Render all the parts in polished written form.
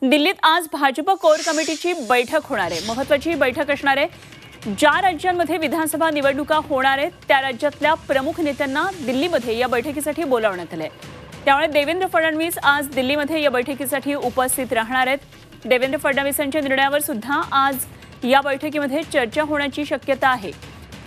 दिल्लीत आज भाजप कोर कमिटीची बैठक होणार आहे। महत्त्वाची बैठक असणार आहे। ज्या राज्यांमध्ये विधानसभा निवडणुका होणार आहेत त्या राज्यातल्या प्रमुख नेत्यांना दिल्लीमध्ये या बैठकीसाठी बोलावण्यात आले। त्यामुळे देवेंद्र फडणवीस आज दिल्लीमध्ये या बैठकीसाठी उपस्थित राहणार आहेत। देवेंद्र फडणवीसांच्या निर्णयावर सुद्धा आज या बैठकीमध्ये चर्चा होण्याची शक्यता आहे।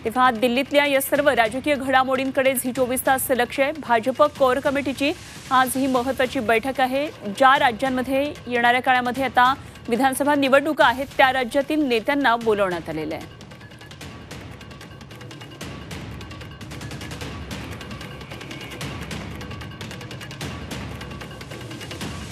तेव्हा दिल्लीतल्या या सर्व राजकीय घडामोडींकडे झी 24 तास लक्ष आहे। भाजप कोर कमिटीची आज ही महत्त्वाची बैठक आहे। ज्या राज्यांमध्ये येणाऱ्या काळामध्ये आता विधानसभा निवडणुका आहेत त्या राज्यातील नेत्यांना बोलावण्यात आलेले आहे।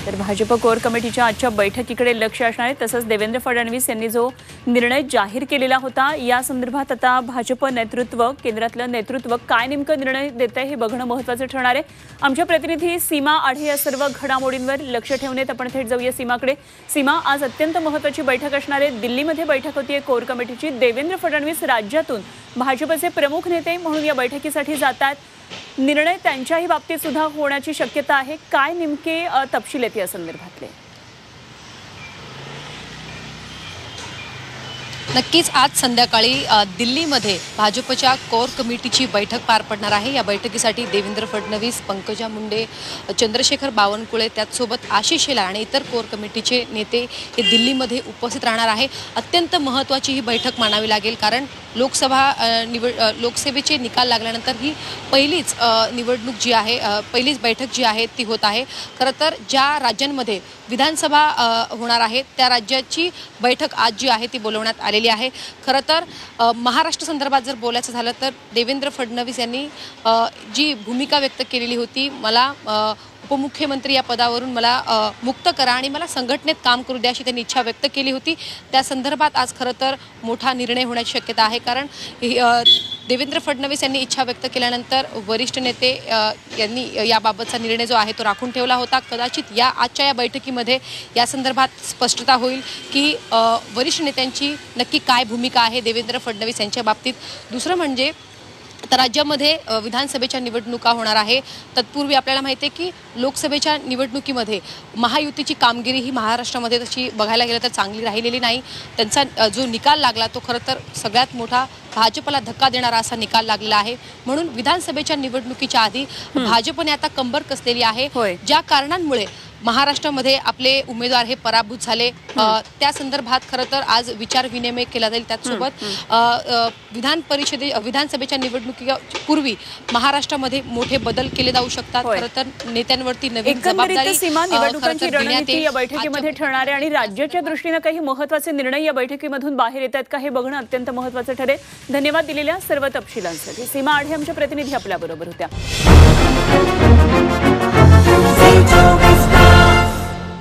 तर भाजप कोर कमिटीच्या आजच्या बैठकीकडे लक्ष असणार आहे। तसंच देवेंद्र फडणवीस यांनी जो निर्णय जाहीर केलेला होता या संदर्भात आता भाजप नेतृत्व, केंद्रातलं नेतृत्व काय नेमकं निर्णय देतंय हे बघणं महत्त्वाचं ठरणार आहे। आमच्या प्रतिनिधी सीमा आढे या सर्व घडामोडींवर लक्ष ठेवण्यात आपण थेट जाऊया सीमाकडे। सीमा, आज अत्यंत महत्त्वाची बैठक असणार आहे। दिल्लीमध्ये बैठक होतीये कोर कमिटीची। देवेंद्र फडणवीस राज्यातून भाजपचे प्रमुख नेते म्हणून या बैठकीसाठी जातात। निर्णय त्यांच्याही बाबतीत सुद्धा होण्याची शक्यता आहे। काय नेमके तपशील आहेत या संदर्भातले? नक्कीच आज संध्याकाळी दिल्लीमध्ये भाजपच्या कोर कमिटीची बैठक पार पडणार आहे। या बैठकीसाठी देवेंद्र फडणवीस, पंकजा मुंडे, चंद्रशेखर बावनकुळे, त्याचसोबत आशिष शेलार आणि इतर कोर कमिटीचे नेते हे दिल्लीमध्ये उपस्थित राहणार आहे। अत्यंत महत्त्वाची ही बैठक मानावी लागेल, कारण लोकसभेचे निकाल लागल्यानंतर ही पहिलीच निवडणूक जी आहे, पहिलीच बैठक जी आहे ती होत आहे। खरं तर ज्या राज्यांमध्ये विधानसभा होणार आहे त्या राज्याची बैठक आज जी आहे ती बोलवण्यात आलेली आहे। खरं तर महाराष्ट्र संदर्भात जर बोलायचं झालं तर देवेंद्र फडणवीस यांनी जी भूमिका व्यक्त केलेली होती, मला उपमुख्यमंत्री या पदावरून मला मुक्त करा आणि मला संघटनेत काम करू द्या अशी त्यांनी इच्छा व्यक्त केली होती। त्या संदर्भात आज खरं तर मोठा निर्णय होण्याची शक्यता आहे, कारण देवेंद्र फडणवीस यांनी इच्छा व्यक्त केल्यानंतर वरिष्ठ नेते यांनी याबाबतचा निर्णय जो आहे तो राखून ठेवला होता। कदाचित आजच्या या बैठकीमध्ये या संदर्भात स्पष्टता होईल की वरिष्ठ नेत्यांची नक्की काय भूमिका आहे देवेंद्र फडणवीस यांच्या बाबतीत। दुसरं म्हणजे आता राज्यामध्ये विधानसभेच्या निवडणुका होणार आहे। तत्पूर्वी आपल्याला माहिती आहे की लोकसभेच्या निवडणुकीमध्ये महायुतीची कामगिरी ही महाराष्ट्रामध्ये तशी बघायला गेलं तर चांगली राहिलेली नाही। त्यांचा जो निकाल लागला तो खरं तर सगळ्यात मोठा भाजपला धक्का देणारा असा निकाल लागलेला आहे। म्हणून विधानसभेच्या निवडणुकीच्या आधी भाजपने आता कंबर कसलेली आहे। ज्या कारणांमुळे महाराष्ट्रामध्ये आपले उमेदवार हे पराभूत झाले त्या संदर्भात खरं तर आज विचार विनिमय केला जाईल। त्याचसोबत विधानसभेच्या निवडणुकीपूर्वी महाराष्ट्रामध्ये मोठे बदल केले जाऊ शकतात। खरं तर नेत्यांवरती नवीन जबाबदारी निवडणुकांची रणनीती या बैठकीमध्ये ठरणार आहे आणि राज्याच्या दृष्टीने काही महत्त्वाचे निर्णय या बैठकीमधून बाहेर येतात का हे बघणं अत्यंत महत्त्वाचं ठरेल। धन्यवाद दिलेल्या सर्व तपशिलांसाठी। सीमा आढे आमच्या प्रतिनिधी आपल्या बरोबर होत्या।